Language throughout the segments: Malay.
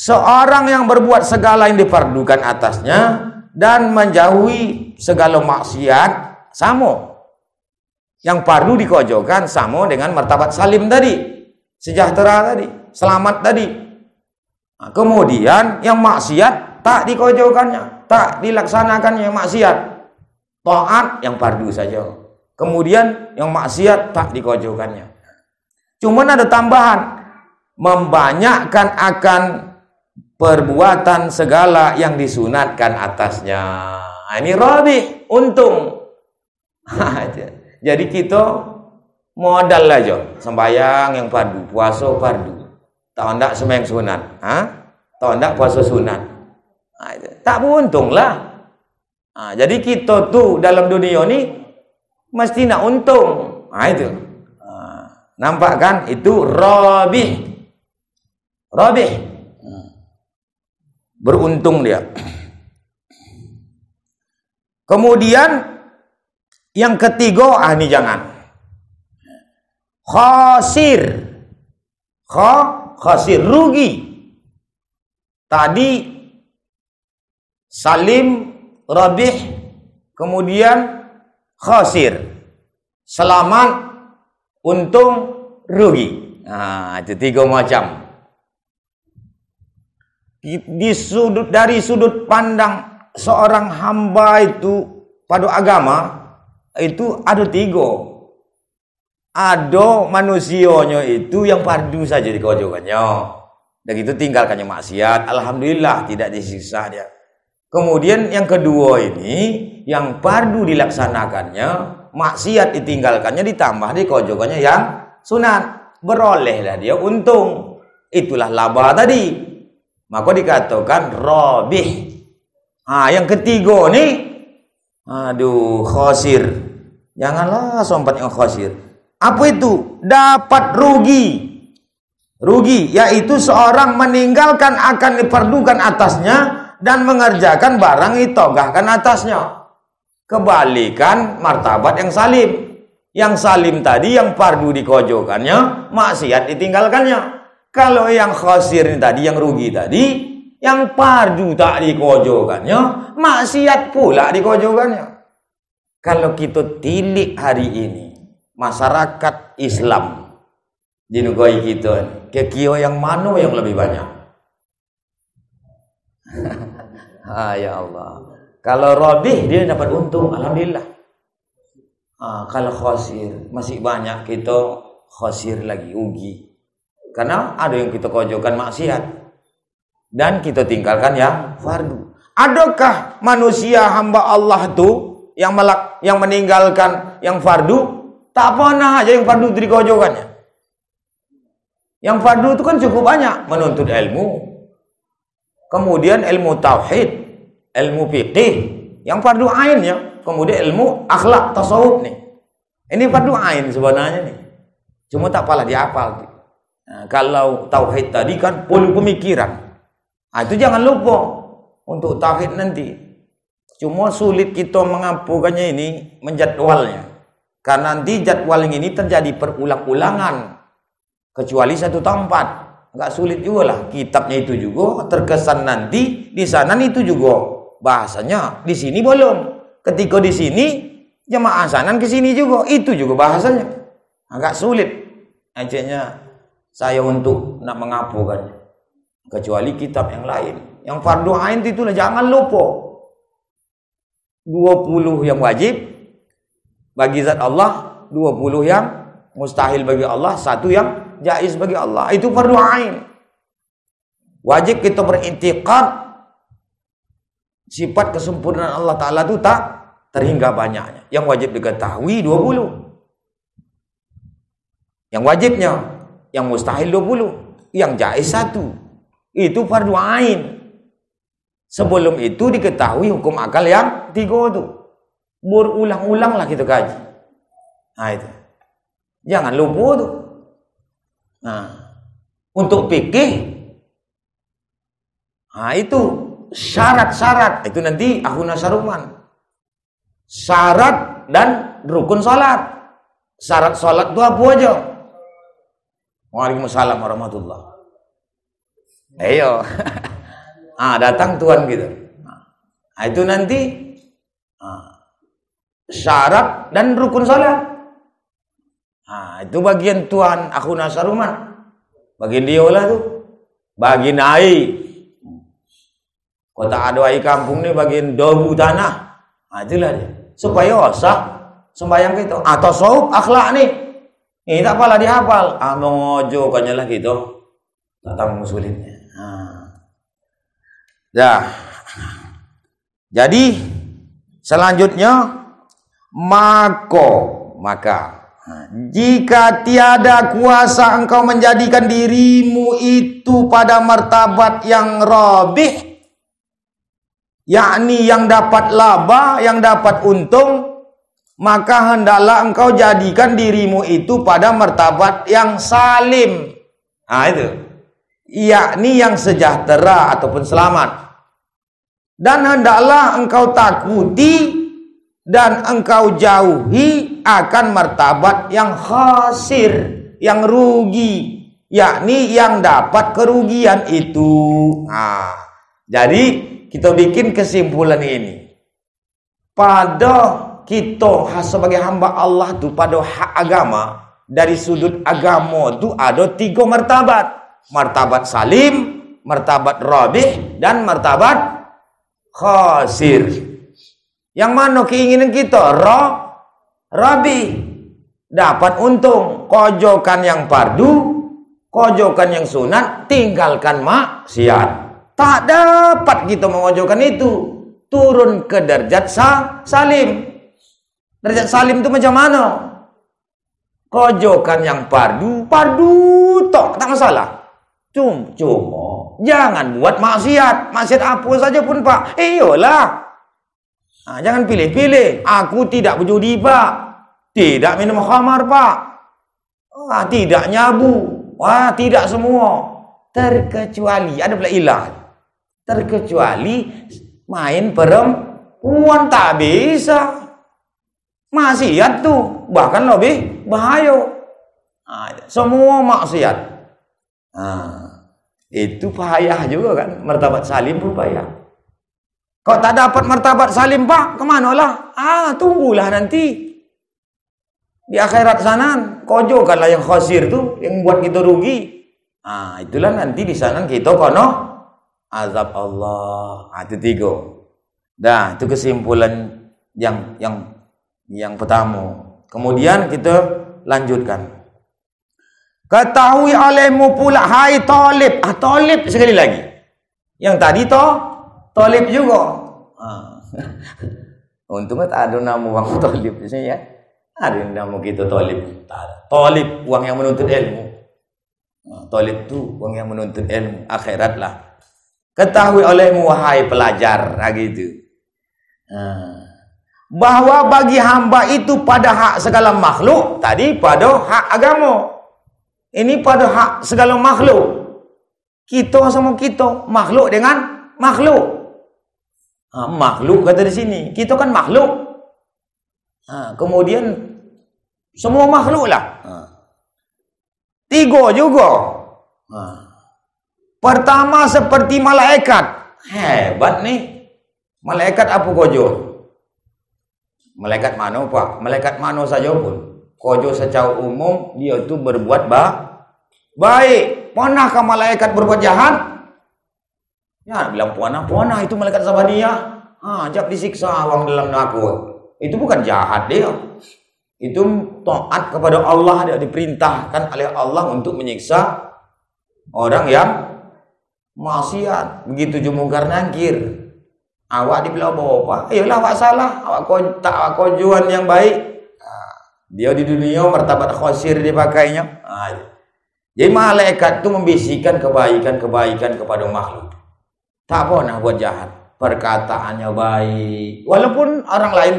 Seorang yang berbuat segala yang difardukan atasnya dan menjauhi segala maksiat sama. Yang fardu dikojokan sama dengan martabat salim tadi, sejahtera tadi, selamat tadi. Nah, kemudian yang maksiat tak dikojokannya, tak dilaksanakannya maksiat. Taat yang fardu saja. Kemudian yang maksiat tak dikojokannya. Cuman ada tambahan, membanyakkan akan perbuatan segala yang disunatkan atasnya. Nah, ini rabi, untung. Jadi kita modal aja, sembahyang yang fardu, puasa fardu. Tahu ndak sembahyang sunat? Tahu ndak puasa sunat? Nah, tak beruntung lah. Nah, jadi kita tuh dalam dunia ini mesti nak untung. Nah, itu. Nampak kan? Itu rabih. Rabih. Beruntung dia. Kemudian yang ketiga, ini jangan. Khasir. Khasir, rugi. Tadi salim, rabih, kemudian khasir. Selamat, untung, rugi. Nah, itu tiga macam. Dari sudut pandang seorang hamba itu pada agama itu ada tiga. Ada manusianya itu yang fardu saja dikojokannya, dan itu tinggalkannya maksiat, alhamdulillah tidak disiksa dia. Kemudian yang kedua ini yang fardu dilaksanakannya, maksiat ditinggalkannya, ditambah dikojokannya yang sunat, berolehlah dia untung. Itulah laba tadi. Maka dikatakan rabih. Yang ketiga nih, khasir. Janganlah sompat yang khasir. Apa itu? Dapat rugi. Rugi, yaitu seorang meninggalkan akan diperdukan atasnya dan mengerjakan barang ditogahkan atasnya. Kebalikan martabat yang salim. Yang salim tadi yang fardu dikojokannya, maksiat ditinggalkannya. Kalau yang khasir tadi, yang rugi tadi, yang fardu tak dikojokannya, maksiat pula dikojokannya. Kalau kita tilik hari ini, masyarakat Islam di negara kita, kekio yang mana yang lebih banyak? Ya Allah. Kalau rabih dia dapat untung, alhamdulillah. Kalau khasir masih banyak kita khasir lagi, rugi. Karena ada yang kita kojokan maksiat dan kita tinggalkan yang fardu. Adakah manusia hamba Allah itu yang meninggalkan yang fardu? Tak pernah aja yang fardu itu dikojokannya. Yang fardu itu kan cukup banyak, menuntut ilmu, kemudian ilmu tauhid, ilmu fikih, yang fardu ain ya, kemudian ilmu akhlak tasawuf nih. Ini fardu ain sebenarnya nih. Cuma tak pala dihafal. Nah, kalau tauhid tadi kan full pemikiran. Itu jangan lupa untuk tauhid nanti. Cuma sulit kita mengapukannya ini, menjadwalnya. Karena nanti jadwal ini terjadi perulang-ulangan. Kecuali satu tempat. Agak sulit juga lah. Kitabnya itu juga terkesan nanti di sana itu juga bahasanya. Di sini belum. Ketika di sini jemaah sanan ke sini juga, itu juga bahasanya. Agak sulit akhirnya saya untuk nak mengapukannya. Kecuali kitab yang lain. Yang fardu ain itulah jangan lupa. 20 yang wajib bagi zat Allah, 20 yang mustahil bagi Allah, 1 yang jaiz bagi Allah. Itu fardu ain. Wajib kita berintiqad sifat kesempurnaan Allah Ta'ala itu tak terhingga banyaknya. Yang wajib diketahui 20. Yang wajibnya, yang mustahil 20, yang jaiz 1. Itu fardu ain. Sebelum itu diketahui hukum akal yang 3 itu. Berulang-ulanglah kita kaji. Nah itu. Jangan lupa tuh. Nah, untuk fikih, itu syarat-syarat. Itu nanti akhuna saruman. Syarat dan rukun salat. Syarat salat itu apa aja? Waalaikumsalam warahmatullah. Ayo. Datang tuan gitu. Itu nanti syarat dan rukun salat. Itu bagian tuan aku nasaruman. Bagian dia lah tuh. Bagian air. Kota ada air kampung ni bagian dobu tanah. Itulah dia. Supaya sah sembahyang gitu. Atau tasawuf akhlak nih. Ini tak apalah dihafal. Mojo kanyalah gitu. Datang musulinnya. Jadi selanjutnya maka jika tiada kuasa engkau menjadikan dirimu itu pada martabat yang rabih, yakni yang dapat laba, yang dapat untung, maka hendaklah engkau jadikan dirimu itu pada martabat yang salim. Itu yakni yang sejahtera ataupun selamat. Dan hendaklah engkau takuti dan engkau jauhi akan martabat yang khasir, yang rugi, yakni yang dapat kerugian itu. Jadi kita bikin kesimpulan ini. Pada kita sebagai hamba Allah tu, pada hak agama, dari sudut agama tu ada 3 martabat. Martabat salim, martabat rabih, dan martabat khasir. Yang mana keinginan kita? Rabih, dapat untung. Kojokan yang fardu, kojokan yang sunat, tinggalkan maksiat. Tak dapat kita mengojokan itu. Turun ke derajat salim. Derajat salim itu macam mana? Kojokan yang fardu tok, tak masalah. Cuma jangan buat maksiat. Maksiat apa saja pun, Pak. Iyalah. Jangan pilih-pilih. Aku tidak berjudi, Pak. Tidak minum khamar, Pak. Tidak nyabu. Tidak semua. Terkecuali, ada pula ilah. Terkecuali main perempuan, tak bisa. Maksiat tuh bahkan lebih bahaya. Semua maksiat. Itu payah juga kan. Martabat salim pun payah. Kau tak dapat martabat salim, Pak, kemana lah? Tunggulah nanti di akhirat sana. Kojokanlah yang khasir tu, yang buat kita rugi. Itulah nanti di sana kita kono azab Allah. Itu 3. Itu kesimpulan yang pertama. Kemudian kita lanjutkan. Ketahui olehmu pula, hai talib. Talib sekali lagi. Yang tadi talib juga. Untungnya tak ada nama orang talib di sini ya. Ada nama kita talib. Talib, orang yang menuntut ilmu. Talib tu orang yang menuntut ilmu akhirat lah. Ketahui olehmu wahai pelajar, gitu. Bahwa bagi hamba itu pada hak segala makhluk, tadi pada hak agama. Ini pada hak segala makhluk. Kita sama kita, makhluk dengan makhluk. Makhluk kata di sini. Kita kan makhluk. Kemudian semua makhluk lah. 3 juga. Pertama seperti malaikat. Hebat nih. Malaikat apa kojo? Malaikat mana, Pak? Malaikat mana saja pun. Kojo secara umum dia itu berbuat baik. Pernahkah malaikat berbuat jahat? Ya, bilang puana itu malaikat Sabaniyah. Ajak disiksa orang dalam neraka. Itu bukan jahat dia. Itu taat kepada Allah, dia diperintahkan oleh Allah untuk menyiksa orang yang maksiat. Begitu jumungkar nangkir. Awak dibilang apa? Ayolah awak salah. Awak kojuan yang baik. Dia di dunia martabat khasir dipakainya. Jadi malaikat itu membisikkan kebaikan kepada makhluk. Tak pernah buat jahat. Perkataannya baik. Walaupun orang lain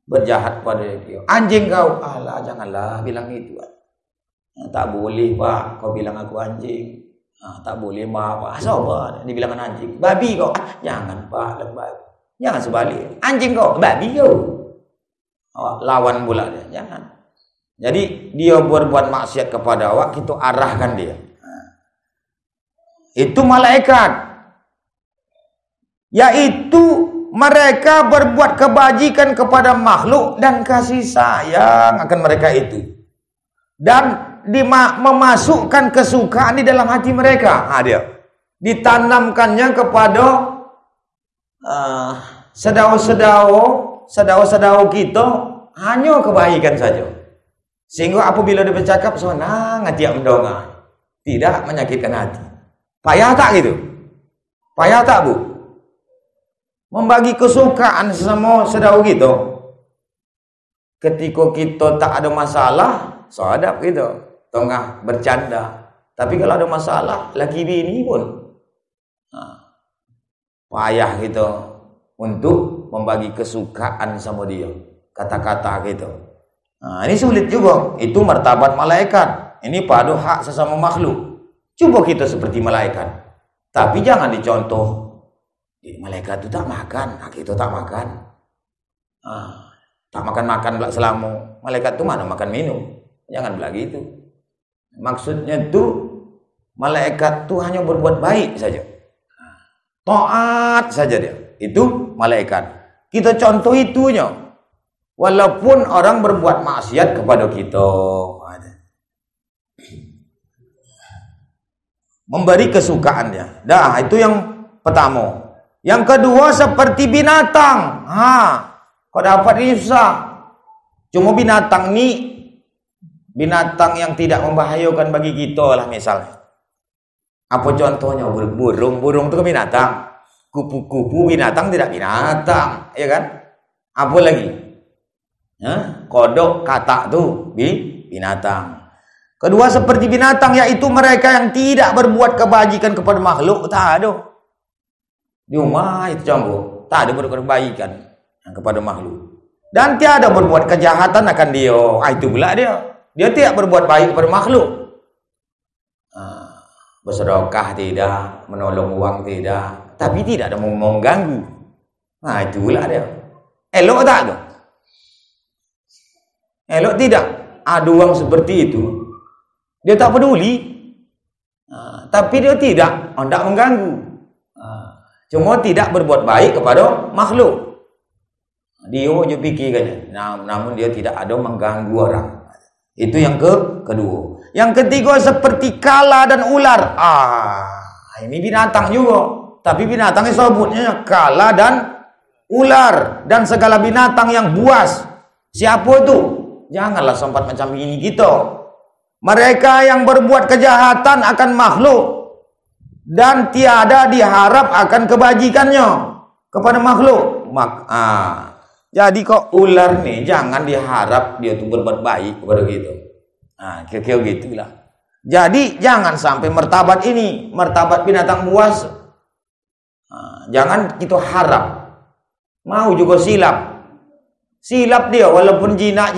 berjahat pada dia. Anjing kau. Alah, janganlah bilang itu. Tak boleh, Pak. Kau bilang aku anjing. Tak boleh, Pak. Siapa dibilang anjing? Babi kau. Jangan, Pak. Jangan sebalik. Anjing kau. Babi kau. Lawan pula dia. Jangan. Jadi dia berbuat maksiat kepada awak, kita arahkan dia. Itu malaikat. Yaitu mereka berbuat kebajikan kepada makhluk dan kasih sayang akan mereka itu. Dan memasukkan kesukaan di dalam hati mereka. Dia ditanamkannya kepada saudara-saudara kita hanya kebaikan saja. Sehingga apabila dia bercakap senang hati yang mendongak, tidak menyakitkan hati. Payah tak gitu? Payah tak, Bu? Membagi kesukaan sama saudara kita. Ketika kita tak ada masalah, sadap gitu. Tengah bercanda. Tapi kalau ada masalah, laki bini pun payah gitu untuk membagi kesukaan sama dia. Kata-kata gitu. Ini sulit juga. Itu martabat malaikat. Ini pada hak sesama makhluk. Coba kita seperti malaikat. Tapi jangan dicontoh. Malaikat itu tak makan. Kita tak makan. Tak makan-makan pula selama. Malaikat itu mana makan minum. Jangan bilang gitu. Maksudnya itu malaikat itu hanya berbuat baik saja. Taat saja dia. Itu malaikat. Kita contoh itunya. Walaupun orang berbuat maksiat kepada kita. Memberi kesukaannya. Dah, itu yang pertama. Yang kedua seperti binatang. Kau dapat ini susah. Cuma binatang ni binatang yang tidak membahayakan bagi kita lah misalnya. Apa contohnya? Burung. Burung itu binatang. Kupu-kupu binatang tidak binatang, ya kan? Apa lagi? Kodok, katak itu binatang. Kedua seperti binatang, yaitu mereka yang tidak berbuat kebajikan kepada makhluk. Tak ada. Di rumah itu campur. Tak ada berbuat kebajikan kepada makhluk. Dan tiada berbuat kejahatan akan dia. Itu pula dia. Dia tidak berbuat baik kepada makhluk. Bersedekah tidak, menolong uang tidak, tapi tidak ada mengganggu. Itulah dia. Elok tak tu? Elok tidak? Ada orang seperti itu. Dia tak peduli. Tapi dia tidak mengganggu. Cuma tidak berbuat baik kepada makhluk. Dia je fikirkannya. Namun dia tidak ada mengganggu orang. Itu yang kedua. Yang ketiga seperti kala dan ular. Ini binatang juga. Tapi binatangnya sebutnya kala dan ular. Dan segala binatang yang buas. Siapa itu? Janganlah sempat macam ini kita. Mereka yang berbuat kejahatan akan makhluk. Dan tiada diharap akan kebajikannya kepada makhluk. Jadi kok ular nih jangan diharap dia tuh berbuat baik kepada kita. Kira-kira gitulah. Jadi jangan sampai martabat ini, martabat binatang buas. Jangan kita harap. Mau juga silap. Silap dia walaupun jinak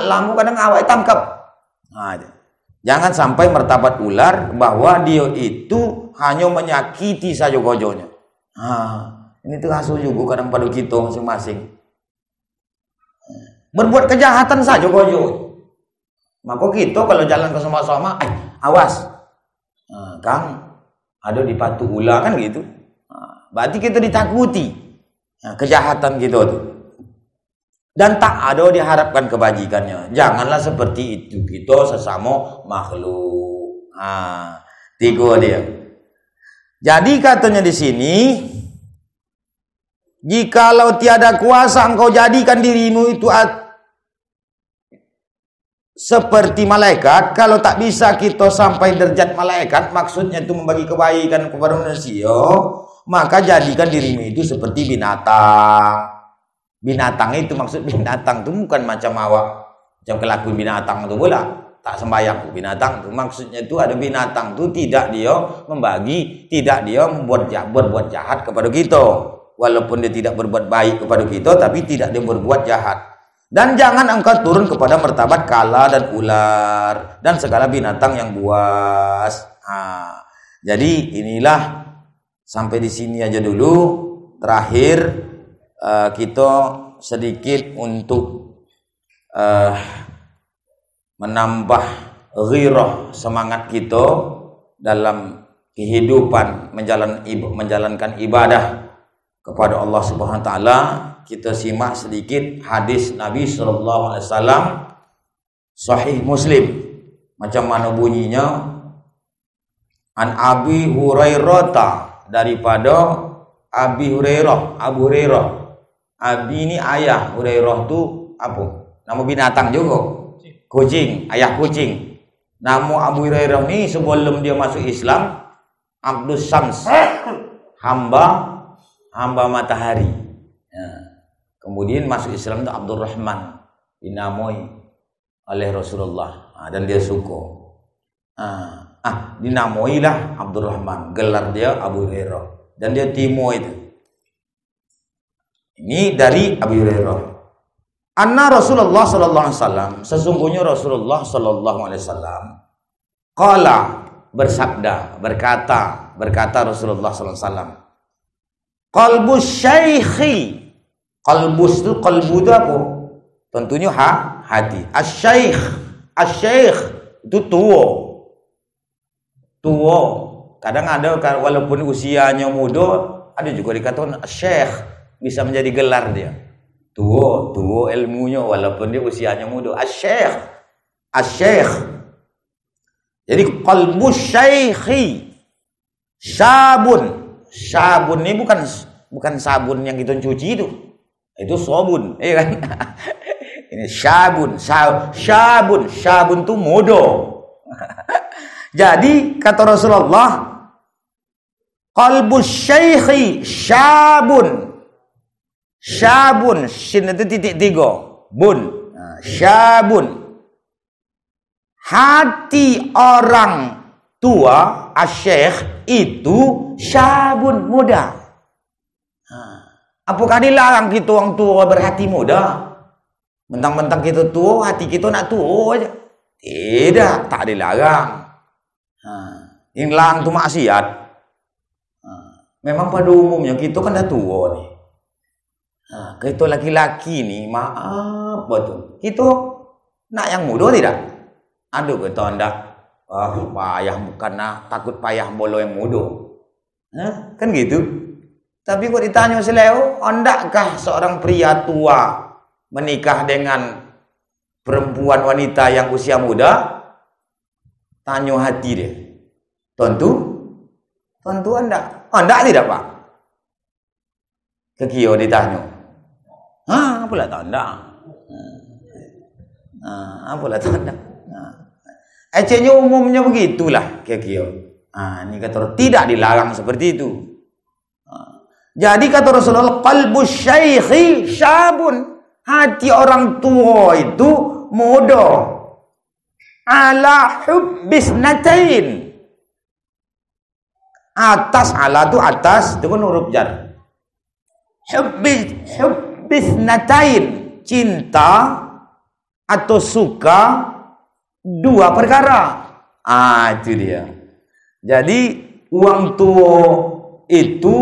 lamu kadang awak tangkap. Jangan sampai martabat ular bahwa dia itu hanya menyakiti saja gojonya. Ini terasa juga kadang pada kita masing-masing. Berbuat kejahatan saja gojo. Maka kita kalau jalan ke sama-sama, awas. Kang, ada di patu ular kan gitu. Berarti kita ditakuti. Kejahatan kita tu. Dan tak ada diharapkan kebajikannya. Janganlah seperti itu. Kita sesama makhluk. Tiga dia. Jadi katanya di sini, jikalau tiada kuasa engkau jadikan dirimu itu seperti malaikat. Kalau tak bisa kita sampai derajat malaikat, maksudnya itu membagi kebaikan kepada manusia, maka jadikan dirimu itu seperti binatang. Binatang itu maksud binatang itu bukan macam awak, macam kelakuan binatang itu pula. Tak sembahyang binatang itu maksudnya itu ada binatang itu tidak dia membagi, tidak dia berbuat jahat kepada kita. Walaupun dia tidak berbuat baik kepada kita, tapi tidak dia berbuat jahat. Dan jangan engkau turun kepada martabat kala dan ular dan segala binatang yang buas. Jadi inilah sampai di sini aja dulu. Terakhir kita sedikit untuk menambah ghirah semangat kita dalam kehidupan menjalankan ibadah kepada Allah Subhanahu wa taala, kita simak sedikit hadis Nabi sallallahu alaihi wasallam sahih Muslim. Macam mana bunyinya? An Abi Hurairah, daripada Abi Hurairah. Abu Hurairah. Abi ini ayah, Hurairah tu apa? Nama binatang juga. Kucing, ayah kucing. Nama Abu Hurairah ni sebelum dia masuk Islam, Abdus Syams, hamba matahari. Ya. Kemudian masuk Islam itu Abdul Rahman, dinamai oleh Rasulullah. Dan dia suka. Dinamailah Abdul Rahman, gelar dia Abu Hurairah, dan dia timo itu. Ini dari Abu Hurairah. Anna Rasulullah sallallahu alaihi wasallam, sesungguhnya Rasulullah sallallahu alaihi wasallam qala, bersabda, berkata Rasulullah sallallahu alaihi wasallam, qalbus syaikhi, qalbus itu, qalbu itu apa? Tentunya hati. Asy-syaikh itu tua. Kadang ada, walaupun usianya muda, ada juga dikatakan syekh, bisa menjadi gelar dia. Tua ilmunya walaupun dia usianya muda. Asy-syaikh. Jadi qalbus syaikhi sabun. Sabun ini bukan sabun yang kita cuci itu. Itu sabun, iya kan? Ini sabun itu muda. Jadi kata Rasulullah, qalbus syaikhi syabun. Shin itu titik 3, bun. Syabun. Hati orang tua, asyikh itu syabun, muda. Apakah dilarang kita orang tua berhati muda? Mentang-mentang kita tua, hati kita nak tua aja. Tidak, tak dilarang. Yang larang tu maksiat. Memang pada umumnya kita kan dah tua ni. Kita laki-laki ni, maaf betul. Kita nak yang muda tidak? Aduh, kita hendak payah, bukan takut payah bolo yang muda. Kan gitu. Tapi kok ditanya seleo, hendakkah seorang pria tua menikah dengan perempuan wanita yang usia muda? Tanya hati dia. Tentu hendak. Hendak tidak, Pak? Kekio ditanya. Apalah tak hendak. Apalah tak hendak. Ecenya umumnya begitulah kekio. Ini kata tidak dilarang seperti itu. Jadi kata Rasulullah, qalbus syaikhi syabun. Hati orang tua itu muda. Ala hubbis natain. Atas, ala itu atas, itu kan huruf jar. Hubbis natain. Cinta atau suka dua perkara. Itu dia. Jadi uang tua itu,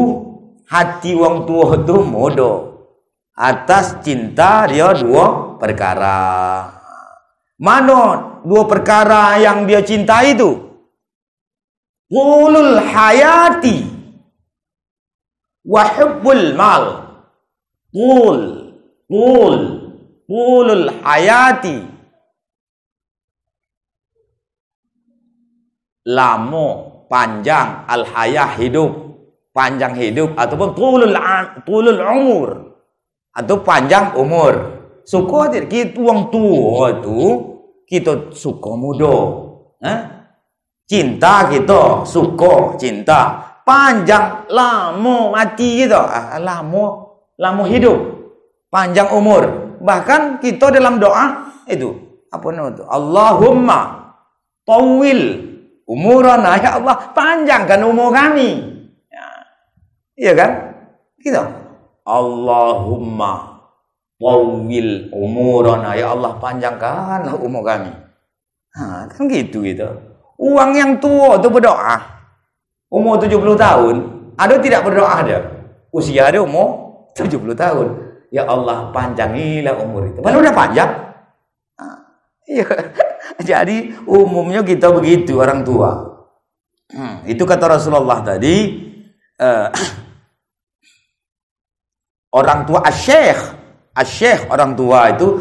hati uang tua itu muda. Atas cinta dia dua perkara. Mana dua perkara yang dia cintai itu? Qulul hayati wa hubbul mal. Qulul hayati. Lama, panjang, al-hayah hidup, panjang hidup, ataupun tulul umur, atau panjang umur. Suka aja kita uang tua tu, kita suka muda. Cinta kita suka cinta, panjang lama mati kita, lama hidup, panjang umur. Bahkan kita dalam doa itu apa nama itu? Allahumma tawil umurana, ya Allah, panjangkan umur kami. Iya kan? Gitu. Allahumma tawil umurana, ya Allah, panjangkanlah umur kami. Kan gitu. Uang yang tua itu berdoa. Umur 70 tahun, ada tidak berdoa dia? Usia dia umur 70 tahun. Ya Allah, panjangilah umur itu. Padahal udah panjang. Iya. Jadi umumnya kita begitu orang tua. Itu kata Rasulullah tadi, orang tua asyikh orang tua itu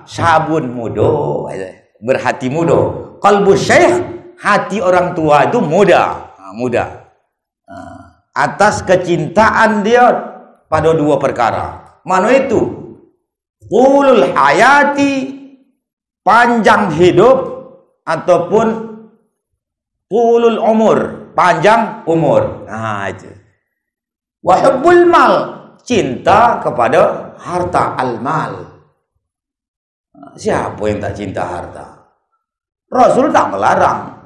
syabun mudo, berhati mudo. Qalbu syekh, hati orang tua itu muda. Atas kecintaan dia pada dua perkara. Mana itu? Qulul hayati, panjang hidup, ataupun qulul umur, panjang umur. Nah itu. Wa hubbul mal, cinta kepada harta, al-mal. Siapa yang tak cinta harta? Rasul tak melarang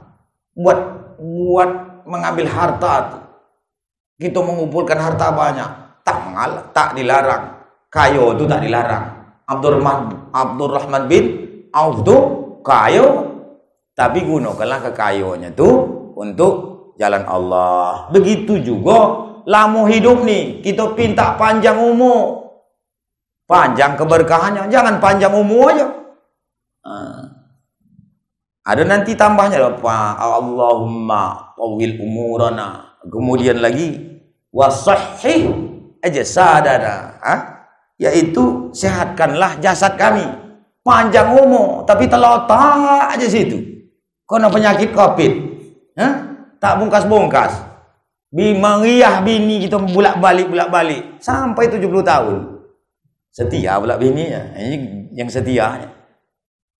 buat mengambil harta itu. Kita mengumpulkan harta banyak, tak dilarang. Kayo itu tak dilarang. Abdurrahman bin Auf itu kayo, tapi gunakanlah kekayonya itu untuk jalan Allah. Begitu juga lama hidup nih, kita pinta panjang umur, panjang keberkahannya, jangan panjang umur aja. Ada nanti tambahnya apa? Allahumma tawil umurana. Kemudian lagi wasahih ajsadana, yaitu sehatkanlah jasad kami. Panjang umur tapi terletak aja situ. Karena penyakit Covid, tak bungkas-bungkas. Meriah bini kita bolak-balik sampai 70 tahun. Setia pula bininya. Ini yang setianya.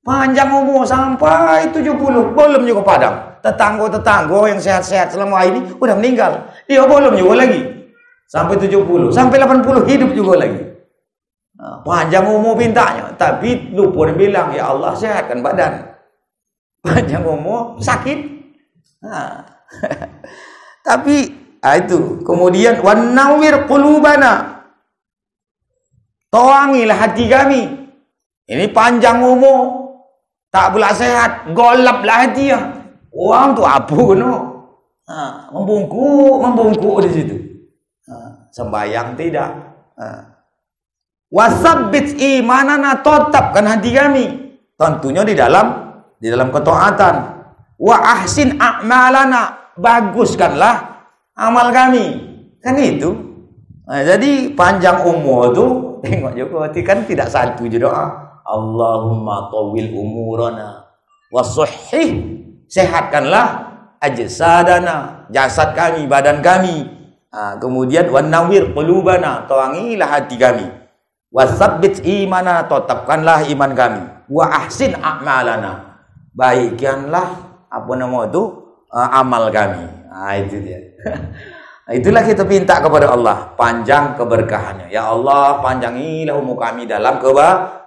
Panjang umur sampai 70, belum juga padam. Tetangga-tetangga yang sehat-sehat selama ini udah meninggal. Dia belum juga lagi. Sampai 70, sampai 80 hidup juga lagi. Panjang umur pintanya, tapi lupa dia bilang, ya Allah sehatkan badan. Panjang umur sakit. Tapi itu. Kemudian wanawir qulubana. Toangilah hati kami. Ini panjang umur, tak pula sehat, golaplah hati ya. Orang tu apa no? Membungkuk di situ. Sembayang tidak. Wasabbit imanana, tetapkan hati kami. Tentunya di dalam ketaatan. Wa ahsin a'malana, baguskanlah amal kami. Kan itu. Jadi panjang umur tu tengok juga kan tidak satu je doa. Allahumma tawil umurana wasuhih, sehatkanlah ajsadana, jasad kami, badan kami. Kemudian wanawir qulubana, toangilah hati kami. Wasabbit imana, tetapkanlah iman kami. Wa ahsin a'malana, baikkanlah amal kami. Itu dia. Itulah kita minta kepada Allah, panjang keberkahannya. Ya Allah, panjangilah umur kami dalam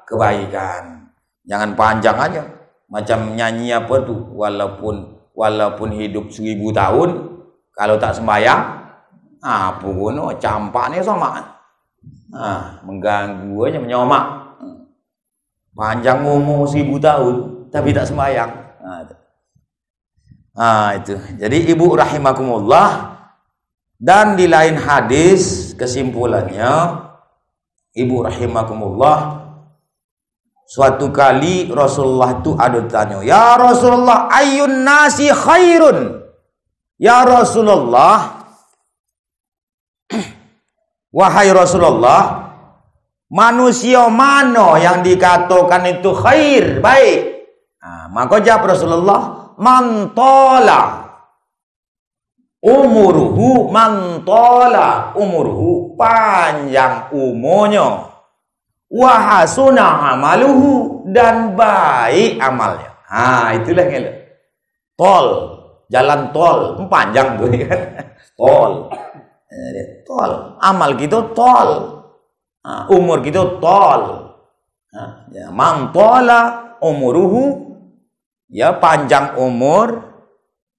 kebaikan. Jangan panjang aja. Macam nyanyi apa tuh, walaupun hidup 1000 tahun, kalau tak sembahyang, apa guna, campaknya sama. Mengganggu aja, menyomak. Panjang umur 1000 tahun, tapi tak sembahyang. Itu. Jadi ibu rahimakumullah. Dan di lain hadis kesimpulannya, ibu rahimakumullah, suatu kali Rasulullah itu ada tanya, ya Rasulullah, ayyun nasi khairun? Ya Rasulullah, wahai Rasulullah, manusia mana yang dikatakan itu khair, baik? Maka jawab Rasulullah, man tala umuruhu, mantola umuruhu, panjang umurnya, wahasuna amaluhu, dan baik amalnya. Itulah yang tol, jalan tol panjang tuh kan. Tol, amal kita tol, umur kita tol. Mantola umuruhu, ya panjang umur,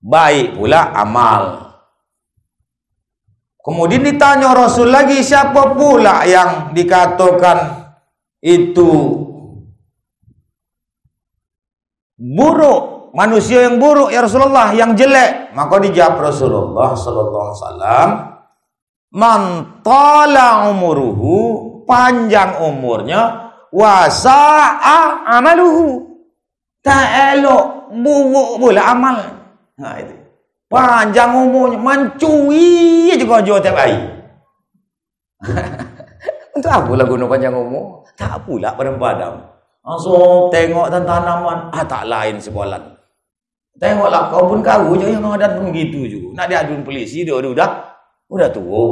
baik pula amal. Kemudian ditanya Rasul lagi, siapa pula yang dikatakan itu buruk, manusia yang buruk ya Rasulullah, yang jelek? Maka dijawab Rasulullah sallallahu alaihi wasallam, man tala umuruhu, panjang umurnya, wasa'a amaluhu, tak elok, buruk pula amal. Itu. Panjang umurnya, mancui juga jual tiap hari. Untuk apa lah guna panjang umur? Tak pula padam-padam. Langsung tengok tanaman, tak lain sebulan. Tengoklah kau pun kau je yang ada pun gitu juga. Nak diaduin polisi dia udah tua.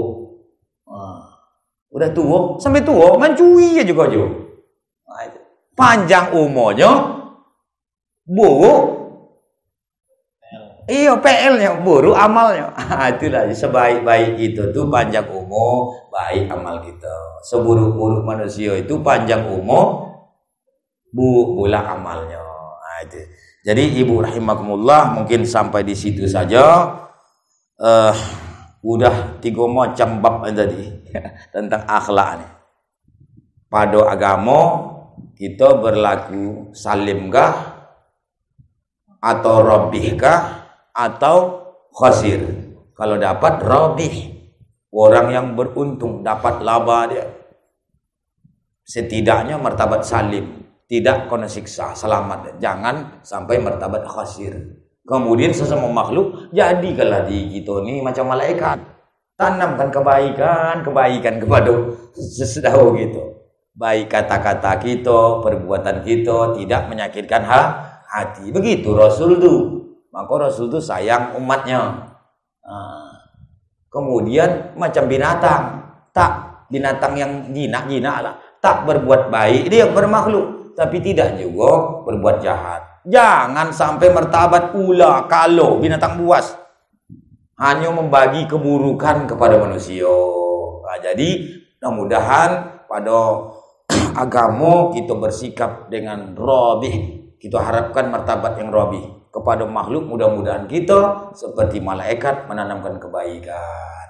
Udah tua, sampai tua mancui aja juga jo. Panjang umurnya buruk. Iya, PL-nya buruk amalnya. Itulah sebaik-baik itu tuh panjang umur, baik amal kita. Seburuk-buruk manusia itu panjang umur, buruk pula amalnya. Itu. Jadi ibu rahimakumullah mungkin sampai di situ saja. Udah 3 macam bab tadi tentang akhlak nih. Pada agama kita berlaku salimkah atau robihkah atau khasir. Kalau dapat rabih, orang yang beruntung dapat laba dia. Setidaknya martabat salim, tidak kena siksa, selamat. Jangan sampai martabat khasir. Kemudian sesama makhluk, jadikanlah di kita ni macam malaikat. Tanamkan kebaikan kepada sesedau gitu. Baik kata-kata kita, perbuatan kita tidak menyakitkan hati. Begitu Rasul tu. Maka Rasul tu sayang umatnya. Kemudian macam binatang. Tak binatang yang jinak lah. Tak berbuat baik, dia bermakhluk. Tapi tidak juga berbuat jahat. Jangan sampai martabat ula kalau binatang buas. Hanya membagi keburukan kepada manusia. Jadi mudah-mudahan pada agama kita bersikap dengan rabih. Kita harapkan martabat yang rabih. Kepada makhluk mudah-mudahan kita seperti malaikat menanamkan kebaikan.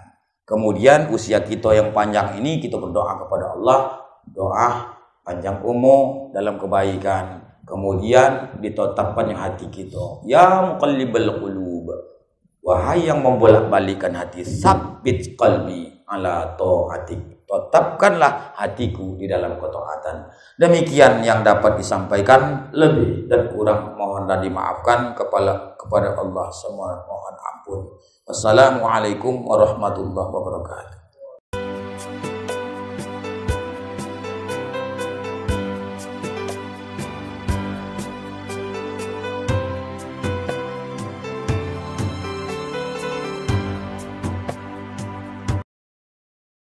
Kemudian usia kita yang panjang ini kita berdoa kepada Allah. Doa panjang umur dalam kebaikan. Kemudian ditetapkannya hati kita. Ya muqallibal qulub. Wahai yang membolak-balikan hati, sabbit qalbi ala ta'atik. Tetapkanlah hatiku di dalam ketaatan. Demikian yang dapat disampaikan, lebih dan kurang mohon dan dimaafkan kepada Allah semua, mohon ampun. Wassalamualaikum warahmatullahi wabarakatuh.